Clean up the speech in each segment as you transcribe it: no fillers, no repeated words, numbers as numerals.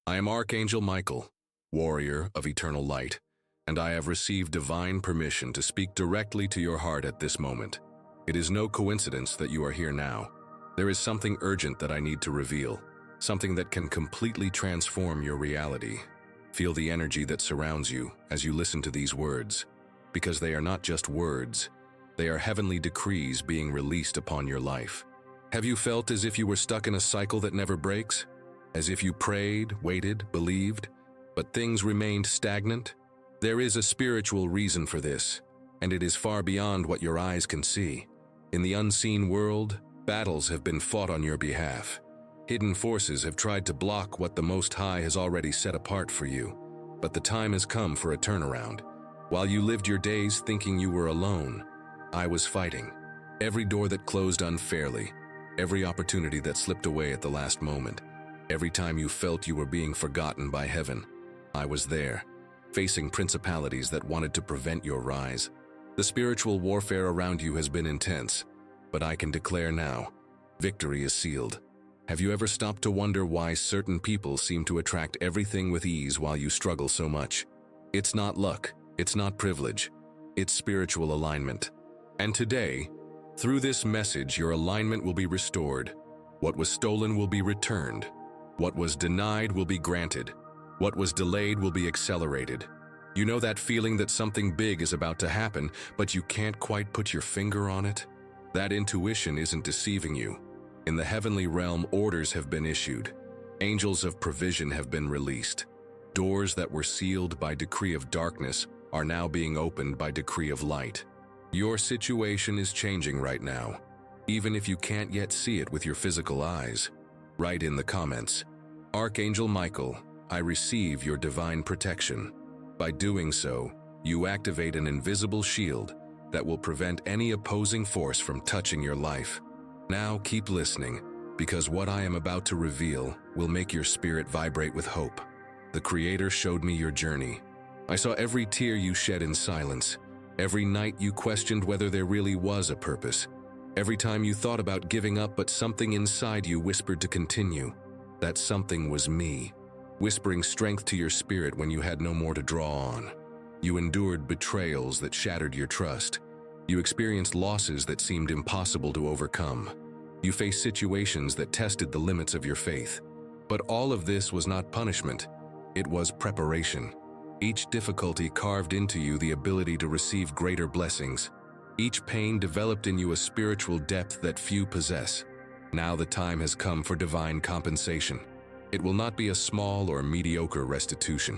I am Archangel Michael, warrior of eternal light, and I have received divine permission to speak directly to your heart at this moment. It is no coincidence that you are here now. There is something urgent that I need to reveal, something that can completely transform your reality. Feel the energy that surrounds you as you listen to these words, because they are not just words, they are heavenly decrees being released upon your life. Have you felt as if you were stuck in a cycle that never breaks? As if you prayed, waited, believed, but things remained stagnant? There is a spiritual reason for this, and it is far beyond what your eyes can see. In the unseen world, battles have been fought on your behalf. Hidden forces have tried to block what the Most High has already set apart for you, but the time has come for a turnaround. While you lived your days thinking you were alone, I was fighting. Every door that closed unfairly, every opportunity that slipped away at the last moment, every time you felt you were being forgotten by heaven, I was there, facing principalities that wanted to prevent your rise. The spiritual warfare around you has been intense, but I can declare now, victory is sealed. Have you ever stopped to wonder why certain people seem to attract everything with ease while you struggle so much? It's not luck, it's not privilege, it's spiritual alignment. And today, through this message, your alignment will be restored. What was stolen will be returned. What was denied will be granted. What was delayed will be accelerated. You know that feeling that something big is about to happen, but you can't quite put your finger on it? That intuition isn't deceiving you. In the heavenly realm, orders have been issued. Angels of provision have been released. Doors that were sealed by decree of darkness are now being opened by decree of light. Your situation is changing right now, even if you can't yet see it with your physical eyes. Write in the comments, Archangel Michael, I receive your divine protection. By doing so, you activate an invisible shield that will prevent any opposing force from touching your life. Now keep listening, because what I am about to reveal will make your spirit vibrate with hope. The Creator showed me your journey. I saw every tear you shed in silence, every night you questioned whether there really was a purpose, every time you thought about giving up but something inside you whispered to continue. That something was me, whispering strength to your spirit when you had no more to draw on. You endured betrayals that shattered your trust. You experienced losses that seemed impossible to overcome. You faced situations that tested the limits of your faith. But all of this was not punishment. It was preparation. Each difficulty carved into you the ability to receive greater blessings. Each pain developed in you a spiritual depth that few possess. Now the time has come for divine compensation. It will not be a small or mediocre restitution.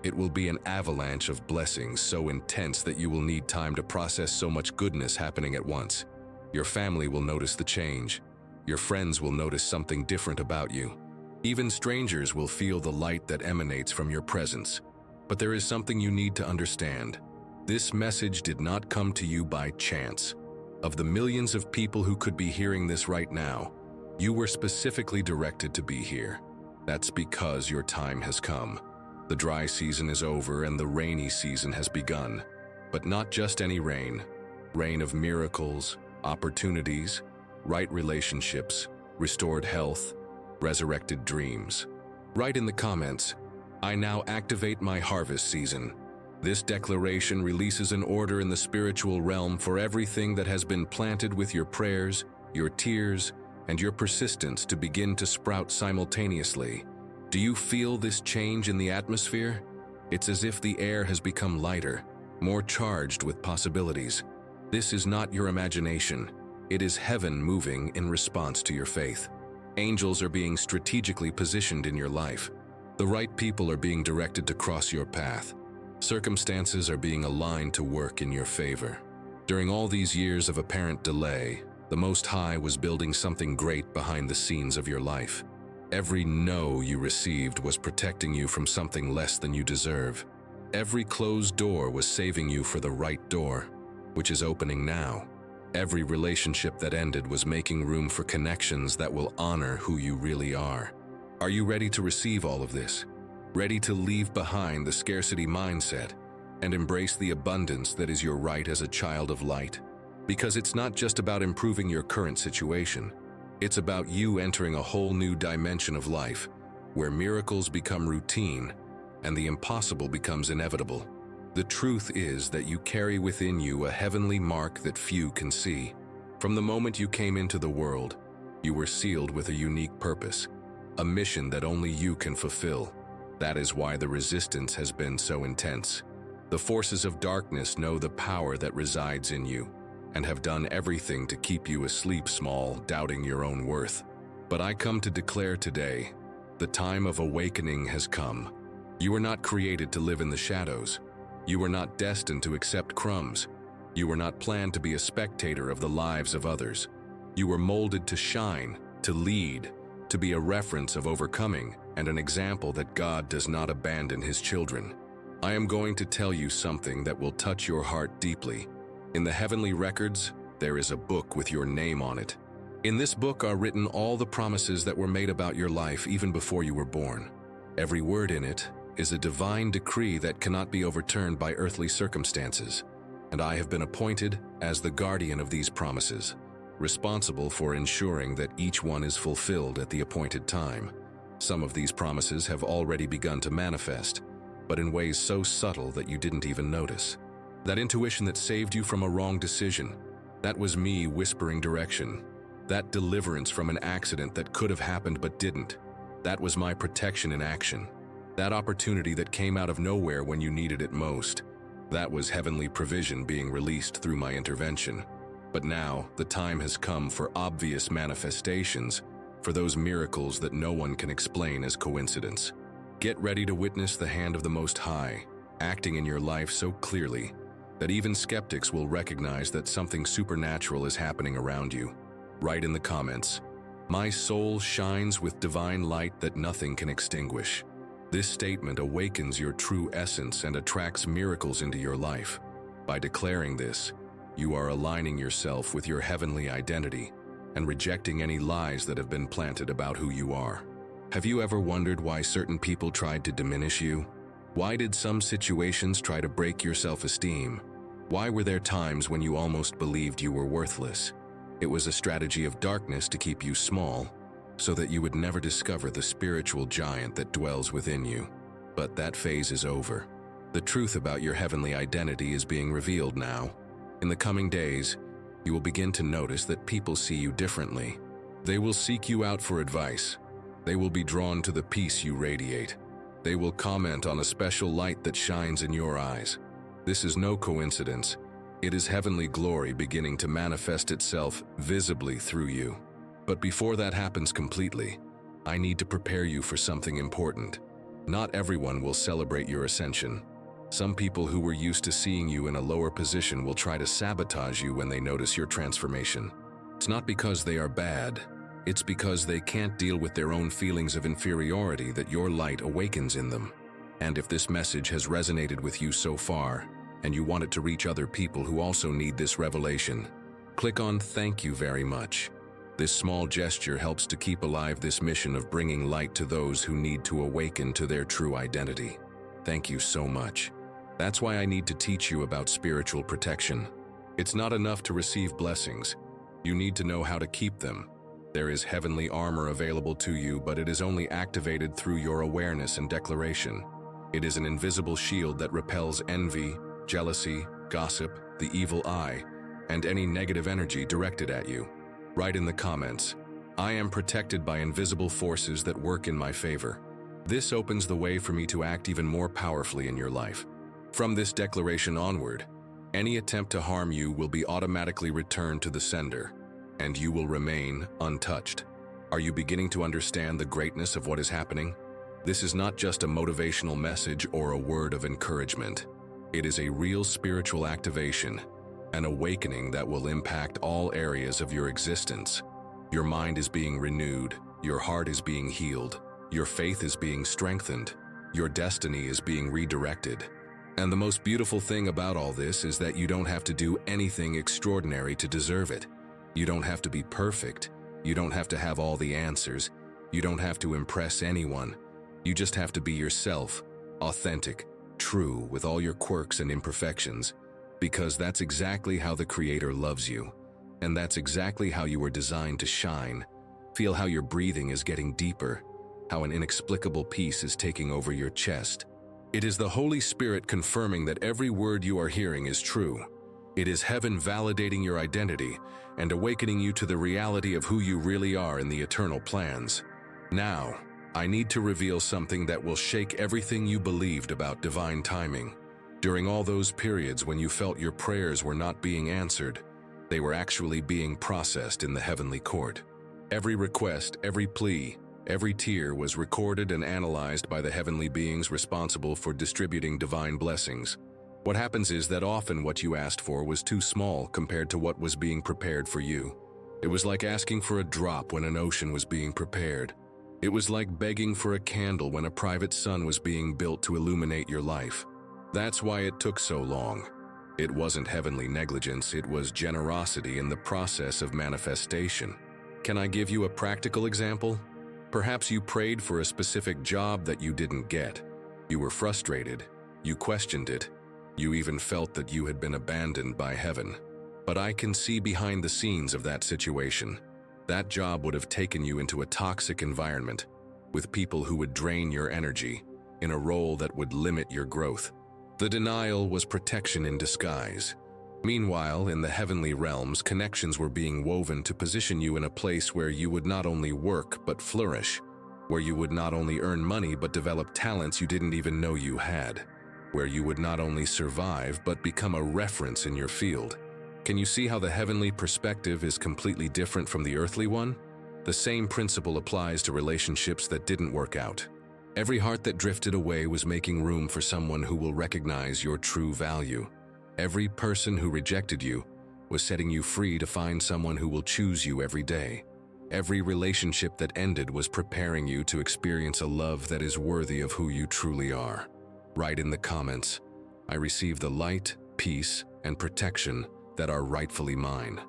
It will be an avalanche of blessings so intense that you will need time to process so much goodness happening at once. Your family will notice the change. Your friends will notice something different about you. Even strangers will feel the light that emanates from your presence. But there is something you need to understand. This message did not come to you by chance. Of the millions of people who could be hearing this right now, you were specifically directed to be here. That's because your time has come. The dry season is over and the rainy season has begun. But not just any rain. Rain of miracles, opportunities, right relationships, restored health, resurrected dreams. Write in the comments, I now activate my harvest season. This declaration releases an order in the spiritual realm for everything that has been planted with your prayers, your tears, and your persistence to begin to sprout simultaneously. Do you feel this change in the atmosphere? It's as if the air has become lighter, more charged with possibilities. This is not your imagination. It is heaven moving in response to your faith. Angels are being strategically positioned in your life. The right people are being directed to cross your path. Circumstances are being aligned to work in your favor. During all these years of apparent delay, the Most High was building something great behind the scenes of your life. Every no you received was protecting you from something less than you deserve. Every closed door was saving you for the right door, which is opening now. Every relationship that ended was making room for connections that will honor who you really are. Are you ready to receive all of this? Ready to leave behind the scarcity mindset and embrace the abundance that is your right as a child of light? Because it's not just about improving your current situation. It's about you entering a whole new dimension of life, where miracles become routine and the impossible becomes inevitable. The truth is that you carry within you a heavenly mark that few can see. From the moment you came into the world, you were sealed with a unique purpose, a mission that only you can fulfill. That is why the resistance has been so intense. The forces of darkness know the power that resides in you and have done everything to keep you asleep small, doubting your own worth. But I come to declare today, the time of awakening has come. You were not created to live in the shadows. You were not destined to accept crumbs. You were not planned to be a spectator of the lives of others. You were molded to shine, to lead, to be a reference of overcoming and an example that God does not abandon His children. I am going to tell you something that will touch your heart deeply. In the heavenly records, there is a book with your name on it. In this book are written all the promises that were made about your life even before you were born. Every word in it is a divine decree that cannot be overturned by earthly circumstances, and I have been appointed as the guardian of these promises, responsible for ensuring that each one is fulfilled at the appointed time. Some of these promises have already begun to manifest, but in ways so subtle that you didn't even notice. That intuition that saved you from a wrong decision, that was me whispering direction. That deliverance from an accident that could have happened but didn't, that was my protection in action. That opportunity that came out of nowhere when you needed it most, that was heavenly provision being released through my intervention. But now, the time has come for obvious manifestations, for those miracles that no one can explain as coincidence. Get ready to witness the hand of the Most High, acting in your life so clearly that even skeptics will recognize that something supernatural is happening around you. Write in the comments, "My soul shines with divine light that nothing can extinguish." This statement awakens your true essence and attracts miracles into your life. By declaring this, you are aligning yourself with your heavenly identity and rejecting any lies that have been planted about who you are. Have you ever wondered why certain people tried to diminish you? Why did some situations try to break your self-esteem? Why were there times when you almost believed you were worthless? It was a strategy of darkness to keep you small, so that you would never discover the spiritual giant that dwells within you. But that phase is over. The truth about your heavenly identity is being revealed now. In the coming days, you will begin to notice that people see you differently. They will seek you out for advice. They will be drawn to the peace you radiate. They will comment on a special light that shines in your eyes. This is no coincidence. It is heavenly glory beginning to manifest itself visibly through you. But before that happens completely, I need to prepare you for something important. Not everyone will celebrate your ascension. Some people who were used to seeing you in a lower position will try to sabotage you when they notice your transformation. It's not because they are bad. It's because they can't deal with their own feelings of inferiority that your light awakens in them. And if this message has resonated with you so far, and you want it to reach other people who also need this revelation, click on "Thank you very much." This small gesture helps to keep alive this mission of bringing light to those who need to awaken to their true identity. Thank you so much. That's why I need to teach you about spiritual protection. It's not enough to receive blessings. You need to know how to keep them. There is heavenly armor available to you, but it is only activated through your awareness and declaration. It is an invisible shield that repels envy, jealousy, gossip, the evil eye, and any negative energy directed at you. Write in the comments, "I am protected by invisible forces that work in my favor." This opens the way for me to act even more powerfully in your life. From this declaration onward, any attempt to harm you will be automatically returned to the sender, and you will remain untouched. Are you beginning to understand the greatness of what is happening? This is not just a motivational message or a word of encouragement. It is a real spiritual activation, an awakening that will impact all areas of your existence. Your mind is being renewed, your heart is being healed, your faith is being strengthened, your destiny is being redirected. And the most beautiful thing about all this is that you don't have to do anything extraordinary to deserve it. You don't have to be perfect. You don't have to have all the answers. You don't have to impress anyone. You just have to be yourself, authentic, true with all your quirks and imperfections, because that's exactly how the Creator loves you. And that's exactly how you were designed to shine. Feel how your breathing is getting deeper. how an inexplicable peace is taking over your chest. It is the Holy Spirit confirming that every word you are hearing is true. It is heaven validating your identity and awakening you to the reality of who you really are in the eternal plans. Now, I need to reveal something that will shake everything you believed about divine timing. During all those periods when you felt your prayers were not being answered, they were actually being processed in the heavenly court. Every request, every plea, every tear was recorded and analyzed by the heavenly beings responsible for distributing divine blessings. What happens is that often what you asked for was too small compared to what was being prepared for you. It was like asking for a drop when an ocean was being prepared. It was like begging for a candle when a private sun was being built to illuminate your life. That's why it took so long. It wasn't heavenly negligence, it was generosity in the process of manifestation. Can I give you a practical example? Perhaps you prayed for a specific job that you didn't get. You were frustrated, you questioned it, you even felt that you had been abandoned by heaven. But I can see behind the scenes of that situation. That job would have taken you into a toxic environment, with people who would drain your energy, in a role that would limit your growth. The denial was protection in disguise. Meanwhile, in the heavenly realms, connections were being woven to position you in a place where you would not only work but flourish, where you would not only earn money but develop talents you didn't even know you had, where you would not only survive but become a reference in your field. Can you see how the heavenly perspective is completely different from the earthly one? The same principle applies to relationships that didn't work out. Every heart that drifted away was making room for someone who will recognize your true value. Every person who rejected you was setting you free to find someone who will choose you every day. Every relationship that ended was preparing you to experience a love that is worthy of who you truly are. Write in the comments, I receive the light, peace, and protection that are rightfully mine.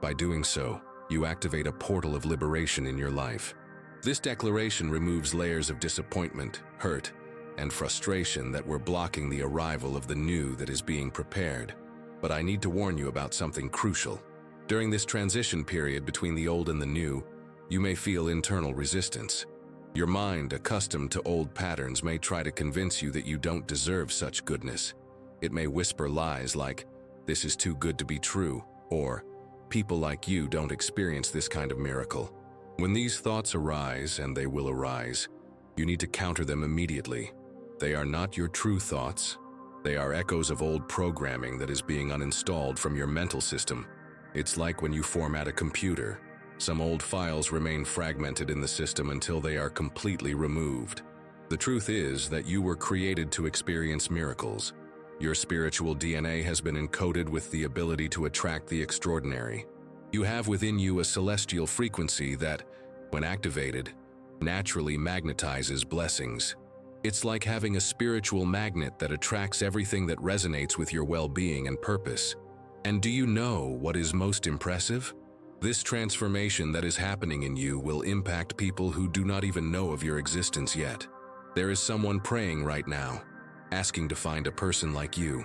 By doing so, you activate a portal of liberation in your life. This declaration removes layers of disappointment, hurt, and frustration that were blocking the arrival of the new that is being prepared. But I need to warn you about something crucial. During this transition period between the old and the new, you may feel internal resistance. Your mind, accustomed to old patterns, may try to convince you that you don't deserve such goodness. It may whisper lies like, "This is too good to be true," or "People like you don't experience this kind of miracle." When these thoughts arise, and they will arise, you need to counter them immediately. They are not your true thoughts. They are echoes of old programming that is being uninstalled from your mental system. It's like when you format a computer. Some old files remain fragmented in the system until they are completely removed. The truth is that you were created to experience miracles. Your spiritual DNA has been encoded with the ability to attract the extraordinary. You have within you a celestial frequency that, when activated, naturally magnetizes blessings. It's like having a spiritual magnet that attracts everything that resonates with your well-being and purpose. And do you know what is most impressive? This transformation that is happening in you will impact people who do not even know of your existence yet. There is someone praying right now, asking to find a person like you.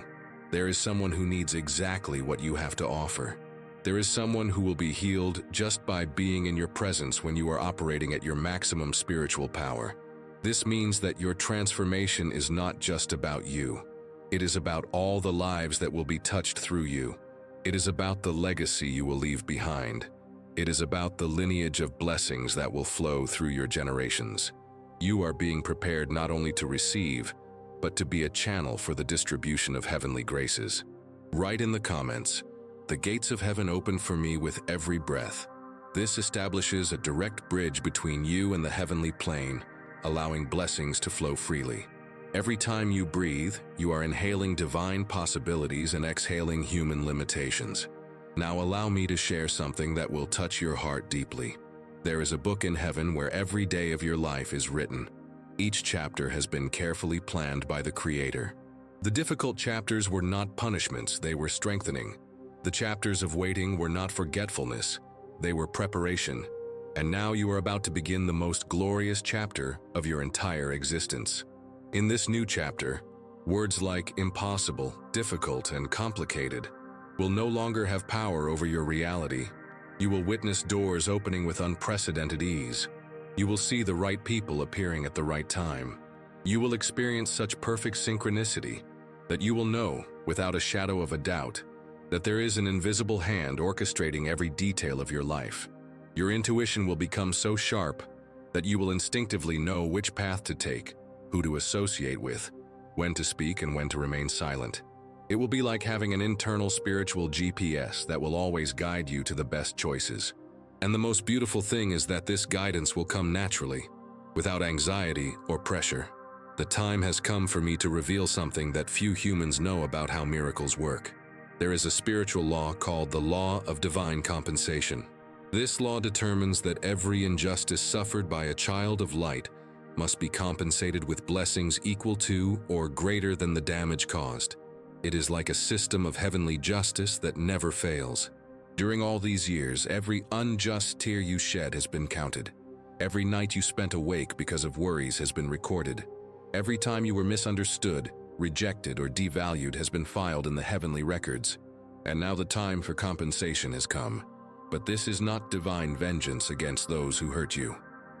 There is someone who needs exactly what you have to offer. There is someone who will be healed just by being in your presence when you are operating at your maximum spiritual power. This means that your transformation is not just about you. It is about all the lives that will be touched through you. It is about the legacy you will leave behind. It is about the lineage of blessings that will flow through your generations. You are being prepared not only to receive, but to be a channel for the distribution of heavenly graces. Write in the comments, "The gates of heaven open for me with every breath." This establishes a direct bridge between you and the heavenly plane, allowing blessings to flow freely. Every time you breathe, you are inhaling divine possibilities and exhaling human limitations. Now allow me to share something that will touch your heart deeply. There is a book in heaven where every day of your life is written. Each chapter has been carefully planned by the Creator. The difficult chapters were not punishments, they were strengthening. The chapters of waiting were not forgetfulness, they were preparation. And now you are about to begin the most glorious chapter of your entire existence. In this new chapter, words like impossible, difficult, and complicated will no longer have power over your reality. You will witness doors opening with unprecedented ease. You will see the right people appearing at the right time. You will experience such perfect synchronicity that you will know, without a shadow of a doubt, that there is an invisible hand orchestrating every detail of your life. Your intuition will become so sharp that you will instinctively know which path to take, who to associate with, when to speak and when to remain silent. It will be like having an internal spiritual GPS that will always guide you to the best choices. And the most beautiful thing is that this guidance will come naturally, without anxiety or pressure. The time has come for me to reveal something that few humans know about how miracles work. There is a spiritual law called the law of divine compensation. This law determines that every injustice suffered by a child of light must be compensated with blessings equal to or greater than the damage caused. It is like a system of heavenly justice that never fails. During all these years, every unjust tear you shed has been counted. Every night you spent awake because of worries has been recorded. Every time you were misunderstood, rejected, or devalued has been filed in the heavenly records. And now the time for compensation has come. But this is not divine vengeance against those who hurt you.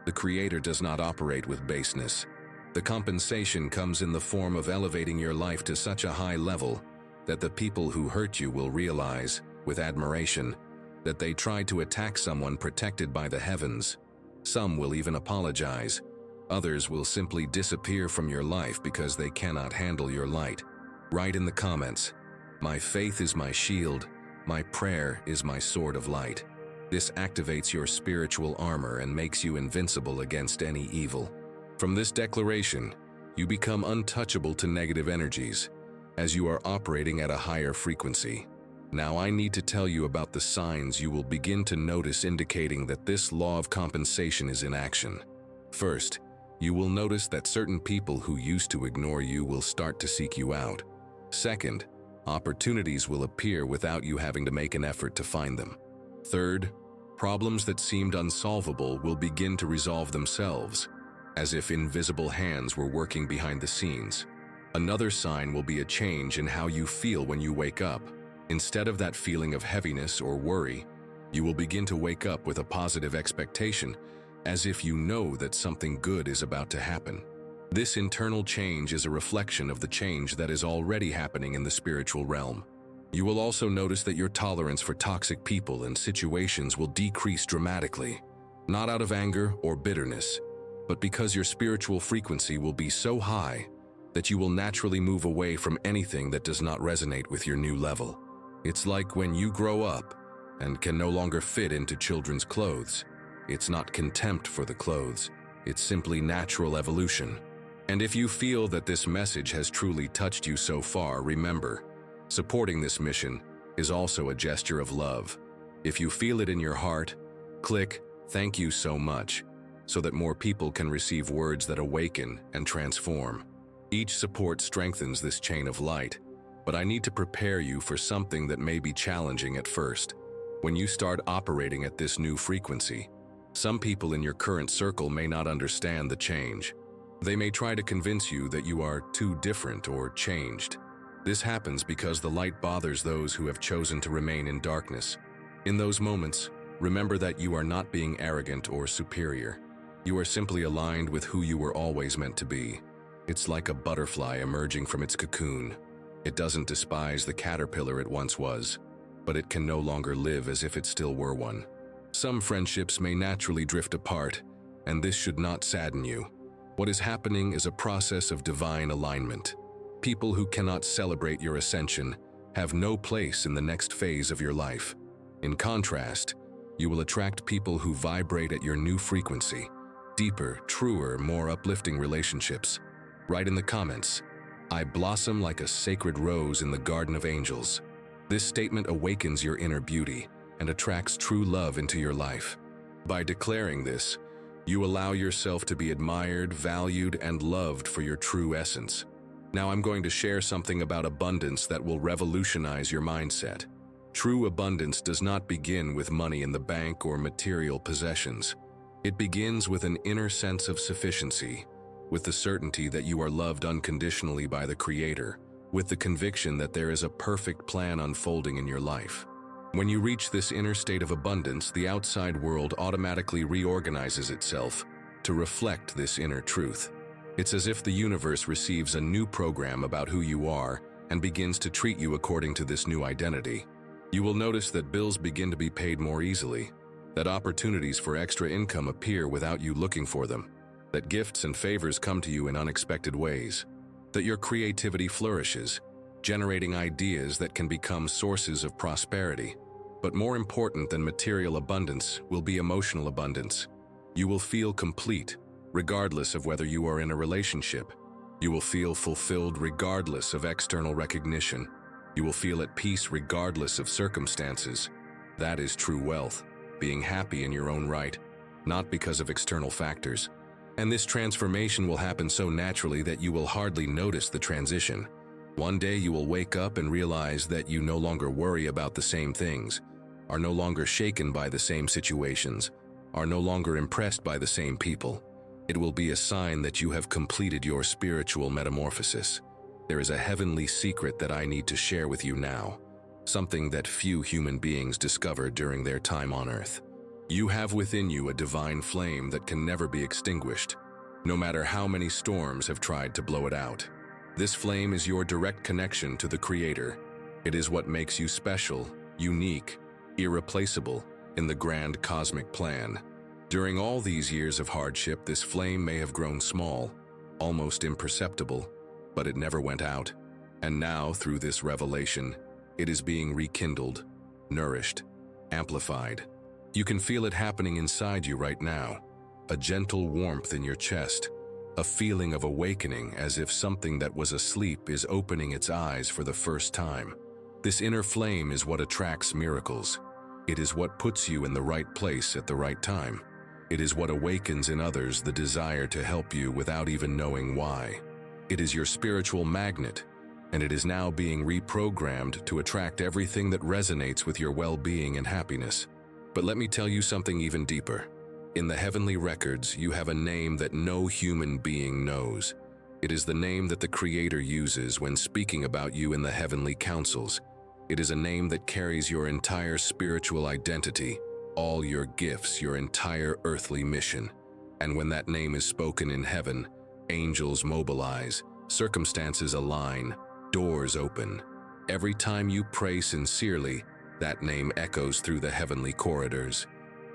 The Creator does not operate with baseness. The compensation comes in the form of elevating your life to such a high level that the people who hurt you will realize, with admiration, that they tried to attack someone protected by the heavens. Some will even apologize. Others will simply disappear from your life because they cannot handle your light. Write in the comments, "My faith is my shield. My prayer is my sword of light." This activates your spiritual armor and makes you invincible against any evil. From this declaration, you become untouchable to negative energies, as you are operating at a higher frequency. Now I need to tell you about the signs you will begin to notice indicating that this law of compensation is in action. First, you will notice that certain people who used to ignore you will start to seek you out. Second, opportunities will appear without you having to make an effort to find them. Third, problems that seemed unsolvable will begin to resolve themselves, as if invisible hands were working behind the scenes. Another sign will be a change in how you feel when you wake up. Instead of that feeling of heaviness or worry, you will begin to wake up with a positive expectation, as if you know that something good is about to happen. This internal change is a reflection of the change that is already happening in the spiritual realm. You will also notice that your tolerance for toxic people and situations will decrease dramatically, not out of anger or bitterness, but because your spiritual frequency will be so high that you will naturally move away from anything that does not resonate with your new level. It's like when you grow up and can no longer fit into children's clothes. It's not contempt for the clothes, it's simply natural evolution. And if you feel that this message has truly touched you so far, remember, supporting this mission is also a gesture of love. If you feel it in your heart, click "Thank you so much," so that more people can receive words that awaken and transform. Each support strengthens this chain of light, but I need to prepare you for something that may be challenging at first. When you start operating at this new frequency, some people in your current circle may not understand the change. They may try to convince you that you are too different or changed. This happens because the light bothers those who have chosen to remain in darkness. In those moments, remember that you are not being arrogant or superior. You are simply aligned with who you were always meant to be. It's like a butterfly emerging from its cocoon. It doesn't despise the caterpillar it once was, but it can no longer live as if it still were one. Some friendships may naturally drift apart, and this should not sadden you. What is happening is a process of divine alignment. People who cannot celebrate your ascension have no place in the next phase of your life. In contrast, you will attract people who vibrate at your new frequency, deeper, truer, more uplifting relationships. Write in the comments, "I blossom like a sacred rose in the garden of angels." This statement awakens your inner beauty and attracts true love into your life. By declaring this, you allow yourself to be admired, valued, and loved for your true essence. Now I'm going to share something about abundance that will revolutionize your mindset. True abundance does not begin with money in the bank or material possessions. It begins with an inner sense of sufficiency, with the certainty that you are loved unconditionally by the Creator, with the conviction that there is a perfect plan unfolding in your life. When you reach this inner state of abundance, the outside world automatically reorganizes itself, to reflect this inner truth. It's as if the universe receives a new program about who you are and begins to treat you according to this new identity. You will notice that bills begin to be paid more easily, that opportunities for extra income appear without you looking for them, that gifts and favors come to you in unexpected ways, that your creativity flourishes, generating ideas that can become sources of prosperity. But more important than material abundance will be emotional abundance. You will feel complete, regardless of whether you are in a relationship. You will feel fulfilled regardless of external recognition. You will feel at peace regardless of circumstances. That is true wealth, being happy in your own right, not because of external factors. And this transformation will happen so naturally that you will hardly notice the transition. One day you will wake up and realize that you no longer worry about the same things, are no longer shaken by the same situations, are no longer impressed by the same people. It will be a sign that you have completed your spiritual metamorphosis. There is a heavenly secret that I need to share with you now, something that few human beings discover during their time on Earth. You have within you a divine flame that can never be extinguished, no matter how many storms have tried to blow it out. This flame is your direct connection to the Creator. It is what makes you special, unique, irreplaceable in the grand cosmic plan. During all these years of hardship, this flame may have grown small, almost imperceptible, but it never went out. And now, through this revelation, it is being rekindled, nourished, amplified. You can feel it happening inside you right now, a gentle warmth in your chest, a feeling of awakening as if something that was asleep is opening its eyes for the first time. This inner flame is what attracts miracles. It is what puts you in the right place at the right time. It is what awakens in others the desire to help you without even knowing why. It is your spiritual magnet, and it is now being reprogrammed to attract everything that resonates with your well-being and happiness. But let me tell you something even deeper. In the heavenly records, you have a name that no human being knows. It is the name that the Creator uses when speaking about you in the heavenly councils. It is a name that carries your entire spiritual identity, all your gifts, your entire earthly mission. And when that name is spoken in heaven, angels mobilize, circumstances align, doors open. Every time you pray sincerely, that name echoes through the heavenly corridors.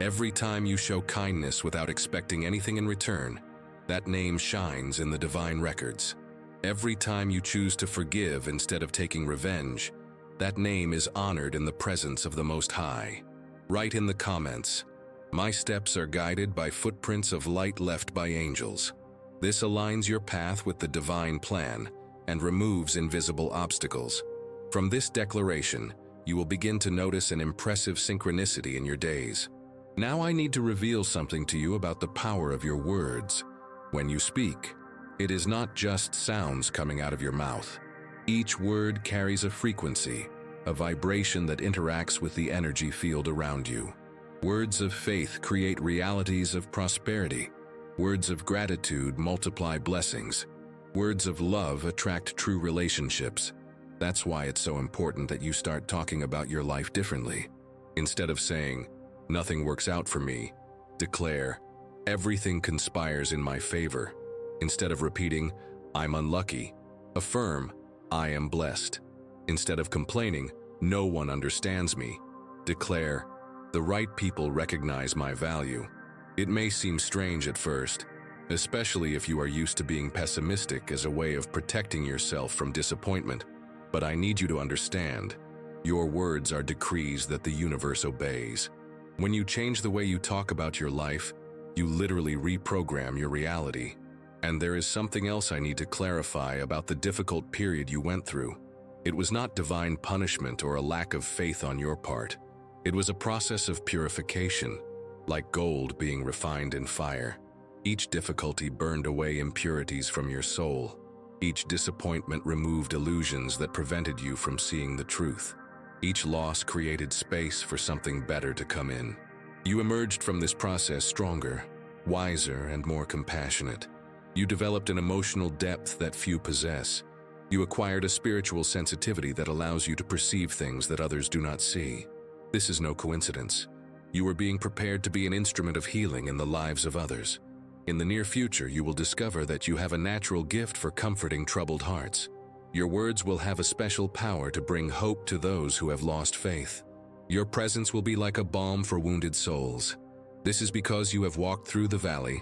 Every time you show kindness without expecting anything in return, that name shines in the divine records. Every time you choose to forgive instead of taking revenge, that name is honored in the presence of the Most High. Write in the comments, "My steps are guided by footprints of light left by angels." This aligns your path with the divine plan and removes invisible obstacles. From this declaration, you will begin to notice an impressive synchronicity in your days. Now I need to reveal something to you about the power of your words. When you speak, it is not just sounds coming out of your mouth. Each word carries a frequency, a vibration that interacts with the energy field around you. Words of faith create realities of prosperity. Words of gratitude multiply blessings. Words of love attract true relationships. That's why it's so important that you start talking about your life differently. Instead of saying, "Nothing works out for me," declare, "Everything conspires in my favor." Instead of repeating, "I'm unlucky," affirm, "I am blessed." Instead of complaining, "No one understands me," declare, "The right people recognize my value." It may seem strange at first, especially if you are used to being pessimistic as a way of protecting yourself from disappointment. But I need you to understand, your words are decrees that the universe obeys. When you change the way you talk about your life, you literally reprogram your reality. And there is something else I need to clarify about the difficult period you went through. It was not divine punishment or a lack of faith on your part. It was a process of purification, like gold being refined in fire. Each difficulty burned away impurities from your soul. Each disappointment removed illusions that prevented you from seeing the truth. Each loss created space for something better to come in. You emerged from this process stronger, wiser, and more compassionate. You developed an emotional depth that few possess. You acquired a spiritual sensitivity that allows you to perceive things that others do not see. This is no coincidence. You are being prepared to be an instrument of healing in the lives of others. In the near future, you will discover that you have a natural gift for comforting troubled hearts. Your words will have a special power to bring hope to those who have lost faith. Your presence will be like a balm for wounded souls. This is because you have walked through the valley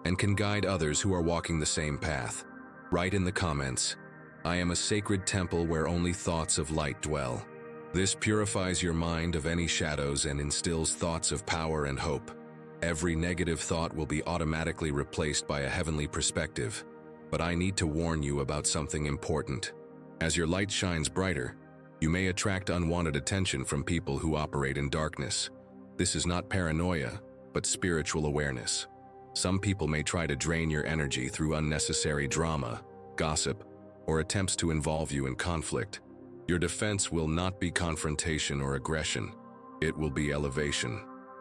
and can guide others who are walking the same path. Write in the comments, "I am a sacred temple where only thoughts of light dwell." This purifies your mind of any shadows and instills thoughts of power and hope. Every negative thought will be automatically replaced by a heavenly perspective. But I need to warn you about something important. As your light shines brighter, you may attract unwanted attention from people who operate in darkness. This is not paranoia, but spiritual awareness. Some people may try to drain your energy through unnecessary drama, gossip, or attempts to involve you in conflict. Your defense will not be confrontation or aggression. It will be elevation.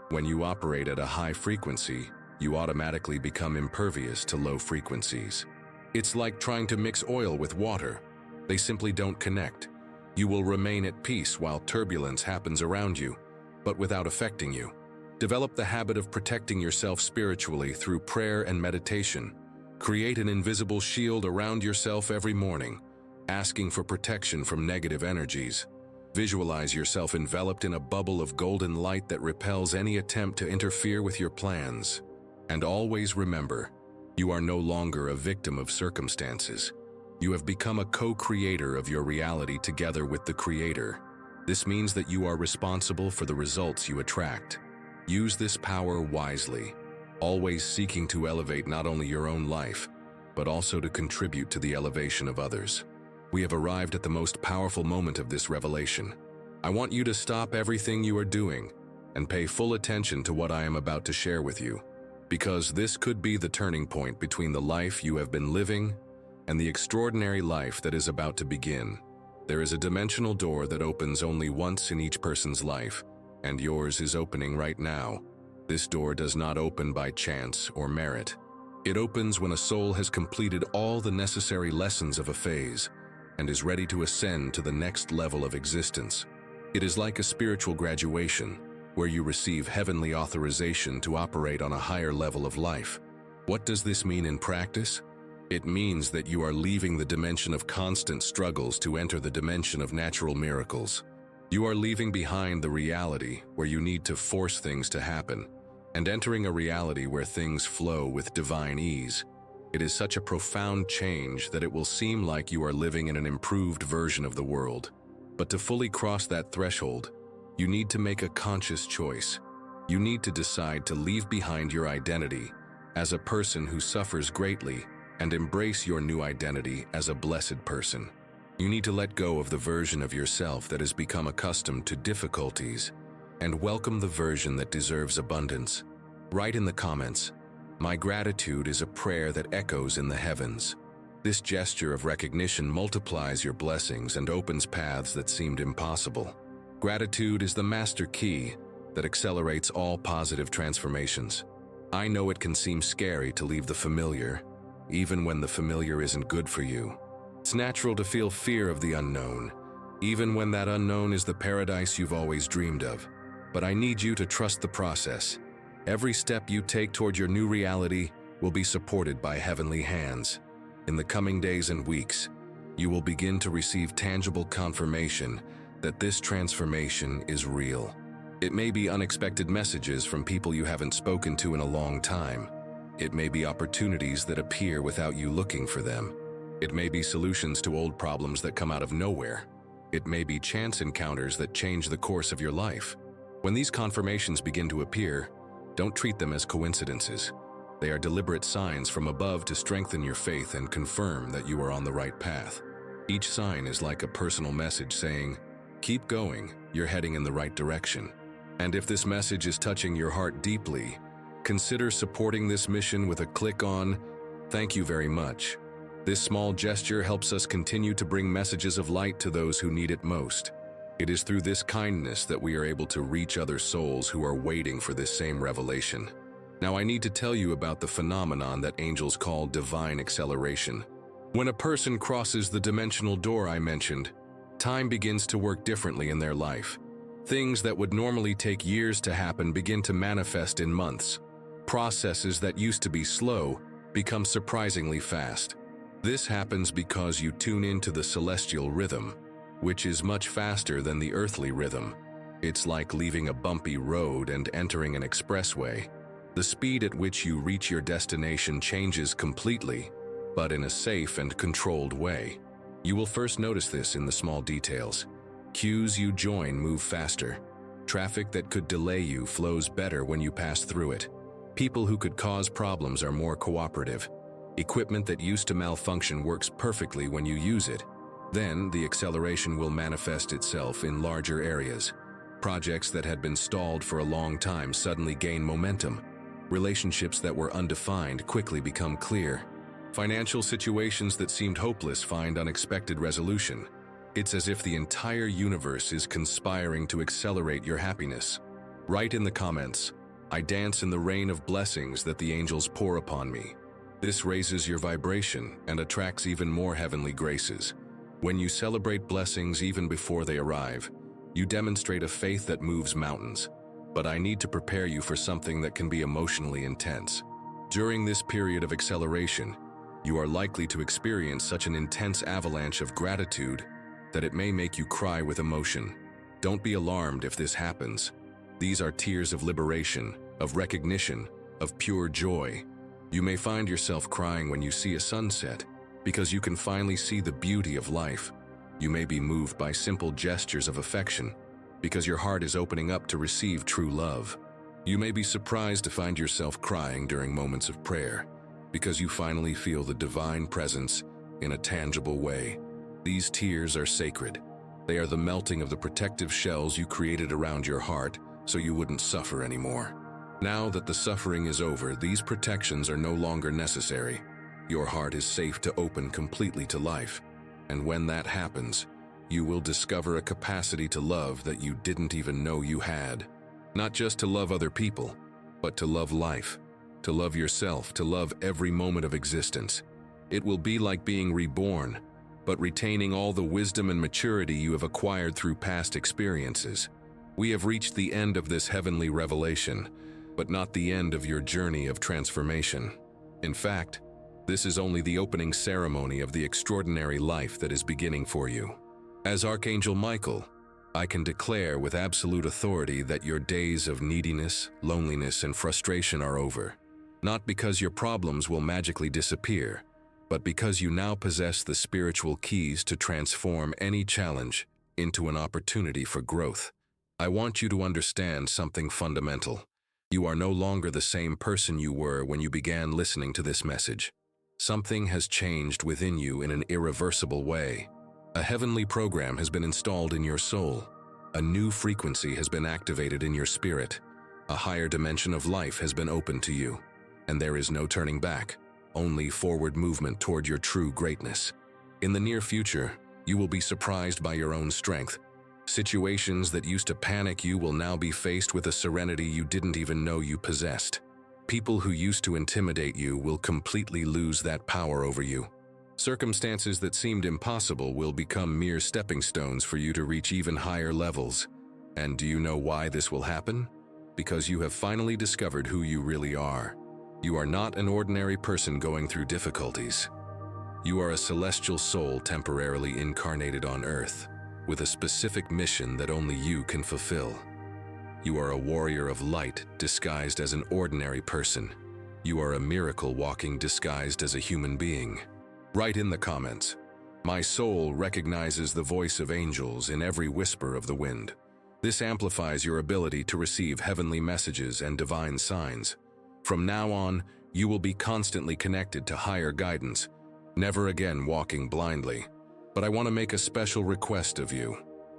When you operate at a high frequency, you automatically become impervious to low frequencies. It's like trying to mix oil with water. They simply don't connect. You will remain at peace while turbulence happens around you, but without affecting you. Develop the habit of protecting yourself spiritually through prayer and meditation. Create an invisible shield around yourself every morning, asking for protection from negative energies. Visualize yourself enveloped in a bubble of golden light that repels any attempt to interfere with your plans. And always remember, you are no longer a victim of circumstances. You have become a co-creator of your reality together with the Creator. This means that you are responsible for the results you attract. Use this power wisely, always seeking to elevate not only your own life, but also to contribute to the elevation of others. We have arrived at the most powerful moment of this revelation. I want you to stop everything you are doing and pay full attention to what I am about to share with you, because this could be the turning point between the life you have been living and the extraordinary life that is about to begin. There is a dimensional door that opens only once in each person's life, and yours is opening right now. This door does not open by chance or merit. It opens when a soul has completed all the necessary lessons of a phase and is ready to ascend to the next level of existence. It is like a spiritual graduation, where you receive heavenly authorization to operate on a higher level of life. What does this mean in practice? It means that you are leaving the dimension of constant struggles to enter the dimension of natural miracles. You are leaving behind the reality where you need to force things to happen, and entering a reality where things flow with divine ease. It is such a profound change that it will seem like you are living in an improved version of the world. But to fully cross that threshold, you need to make a conscious choice. You need to decide to leave behind your identity as a person who suffers greatly and embrace your new identity as a blessed person. You need to let go of the version of yourself that has become accustomed to difficulties and welcome the version that deserves abundance. Write in the comments, "My gratitude is a prayer that echoes in the heavens." This gesture of recognition multiplies your blessings and opens paths that seemed impossible. Gratitude is the master key that accelerates all positive transformations. I know it can seem scary to leave the familiar, even when the familiar isn't good for you. It's natural to feel fear of the unknown, even when that unknown is the paradise you've always dreamed of. But I need you to trust the process. Every step you take toward your new reality will be supported by heavenly hands. In the coming days and weeks, you will begin to receive tangible confirmation that this transformation is real. It may be unexpected messages from people you haven't spoken to in a long time. It may be opportunities that appear without you looking for them. It may be solutions to old problems that come out of nowhere. It may be chance encounters that change the course of your life. When these confirmations begin to appear, don't treat them as coincidences. They are deliberate signs from above to strengthen your faith and confirm that you are on the right path. Each sign is like a personal message saying, "Keep going, you're heading in the right direction." And if this message is touching your heart deeply, consider supporting this mission with a click on "Thank you very much." This small gesture helps us continue to bring messages of light to those who need it most. It is through this kindness that we are able to reach other souls who are waiting for this same revelation. Now I need to tell you about the phenomenon that angels call divine acceleration. When a person crosses the dimensional door I mentioned, time begins to work differently in their life. Things that would normally take years to happen begin to manifest in months. Processes that used to be slow become surprisingly fast. This happens because you tune into the celestial rhythm, which is much faster than the earthly rhythm. It's like leaving a bumpy road and entering an expressway. The speed at which you reach your destination changes completely, but in a safe and controlled way. You will first notice this in the small details. Queues you join move faster. Traffic that could delay you flows better when you pass through it. People who could cause problems are more cooperative. Equipment that used to malfunction works perfectly when you use it. Then, the acceleration will manifest itself in larger areas. Projects that had been stalled for a long time suddenly gain momentum. Relationships that were undefined quickly become clear. Financial situations that seemed hopeless find unexpected resolution. It's as if the entire universe is conspiring to accelerate your happiness. Write in the comments, "I dance in the rain of blessings that the angels pour upon me." This raises your vibration and attracts even more heavenly graces. When you celebrate blessings even before they arrive, you demonstrate a faith that moves mountains. But I need to prepare you for something that can be emotionally intense. During this period of acceleration, you are likely to experience such an intense avalanche of gratitude that it may make you cry with emotion. Don't be alarmed if this happens. These are tears of liberation, of recognition, of pure joy. You may find yourself crying when you see a sunset, because you can finally see the beauty of life. You may be moved by simple gestures of affection, because your heart is opening up to receive true love. You may be surprised to find yourself crying during moments of prayer, because you finally feel the divine presence in a tangible way. These tears are sacred. They are the melting of the protective shells you created around your heart so you wouldn't suffer anymore. Now that the suffering is over, these protections are no longer necessary. Your heart is safe to open completely to life. And when that happens, you will discover a capacity to love that you didn't even know you had. Not just to love other people, but to love life, to love yourself, to love every moment of existence. It will be like being reborn, but retaining all the wisdom and maturity you have acquired through past experiences. We have reached the end of this heavenly revelation, but not the end of your journey of transformation. In fact, this is only the opening ceremony of the extraordinary life that is beginning for you. As Archangel Michael, I can declare with absolute authority that your days of neediness, loneliness, and frustration are over. Not because your problems will magically disappear, but because you now possess the spiritual keys to transform any challenge into an opportunity for growth. I want you to understand something fundamental. You are no longer the same person you were when you began listening to this message. Something has changed within you in an irreversible way. A heavenly program has been installed in your soul. A new frequency has been activated in your spirit. A higher dimension of life has been opened to you. And there is no turning back, only forward movement toward your true greatness. In the near future, you will be surprised by your own strength. Situations that used to panic you will now be faced with a serenity you didn't even know you possessed. People who used to intimidate you will completely lose that power over you. Circumstances that seemed impossible will become mere stepping stones for you to reach even higher levels. And do you know why this will happen? Because you have finally discovered who you really are. You are not an ordinary person going through difficulties. You are a celestial soul temporarily incarnated on Earth, with a specific mission that only you can fulfill. You are a warrior of light disguised as an ordinary person. You are a miracle walking disguised as a human being. Write in the comments, "My soul recognizes the voice of angels in every whisper of the wind." This amplifies your ability to receive heavenly messages and divine signs. From now on, you will be constantly connected to higher guidance, never again walking blindly. But I want to make a special request of you.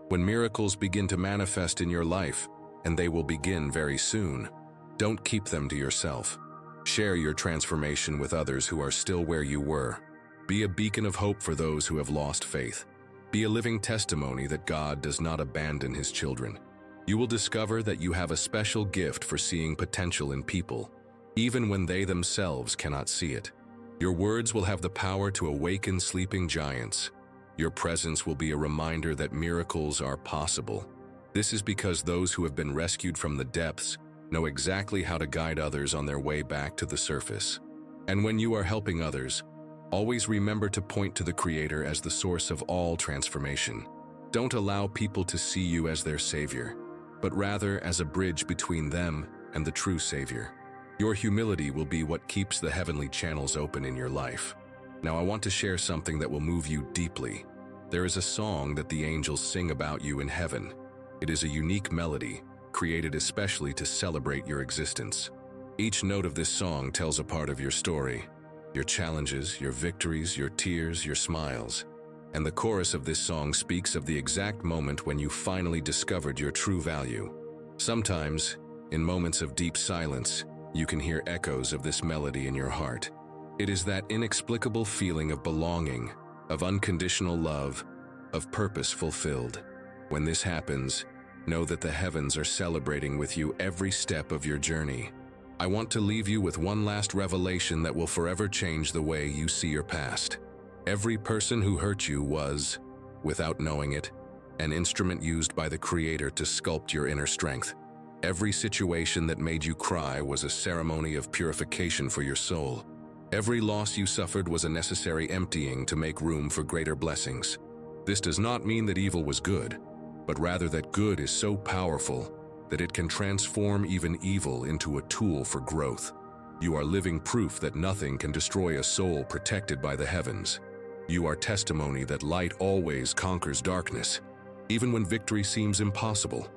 When miracles begin to manifest in your life, and they will begin very soon, don't keep them to yourself. Share your transformation with others who are still where you were. Be a beacon of hope for those who have lost faith. Be a living testimony that God does not abandon His children. You will discover that you have a special gift for seeing potential in people, even when they themselves cannot see it. Your words will have the power to awaken sleeping giants. Your presence will be a reminder that miracles are possible. This is because those who have been rescued from the depths know exactly how to guide others on their way back to the surface. And when you are helping others, always remember to point to the Creator as the source of all transformation. Don't allow people to see you as their savior, but rather as a bridge between them and the true Savior. Your humility will be what keeps the heavenly channels open in your life. Now I want to share something that will move you deeply. There is a song that the angels sing about you in heaven. It is a unique melody, created especially to celebrate your existence. Each note of this song tells a part of your story, your challenges, your victories, your tears, your smiles. And the chorus of this song speaks of the exact moment when you finally discovered your true value. Sometimes, in moments of deep silence, you can hear echoes of this melody in your heart. It is that inexplicable feeling of belonging, of unconditional love, of purpose fulfilled. When this happens, know that the heavens are celebrating with you every step of your journey. I want to leave you with one last revelation that will forever change the way you see your past. Every person who hurt you was, without knowing it, an instrument used by the Creator to sculpt your inner strength. Every situation that made you cry was a ceremony of purification for your soul. Every loss you suffered was a necessary emptying to make room for greater blessings. This does not mean that evil was good, but rather that good is so powerful that it can transform even evil into a tool for growth. You are living proof that nothing can destroy a soul protected by the heavens. You are testimony that light always conquers darkness, even when victory seems impossible.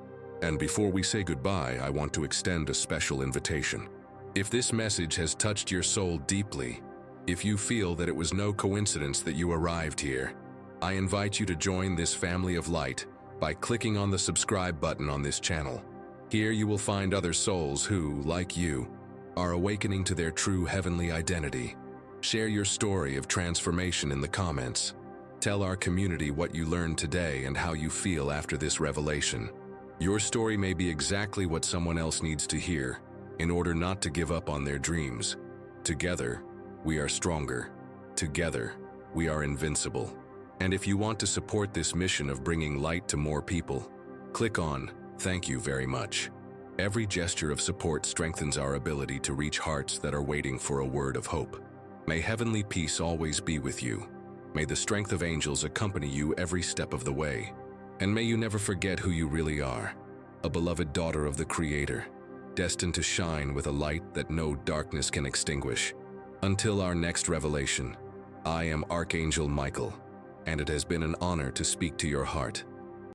And before we say goodbye, I want to extend a special invitation. If this message has touched your soul deeply, if you feel that it was no coincidence that you arrived here, I invite you to join this family of light by clicking on the subscribe button on this channel. Here you will find other souls who, like you, are awakening to their true heavenly identity. Share your story of transformation in the comments. Tell our community what you learned today and how you feel after this revelation. Your story may be exactly what someone else needs to hear in order not to give up on their dreams. Together, we are stronger. Together, we are invincible. And if you want to support this mission of bringing light to more people, click on "Thank you very much." Every gesture of support strengthens our ability to reach hearts that are waiting for a word of hope. May heavenly peace always be with you. May the strength of angels accompany you every step of the way. And may you never forget who you really are, a beloved daughter of the Creator, destined to shine with a light that no darkness can extinguish. Until our next revelation, I am Archangel Michael, and it has been an honor to speak to your heart.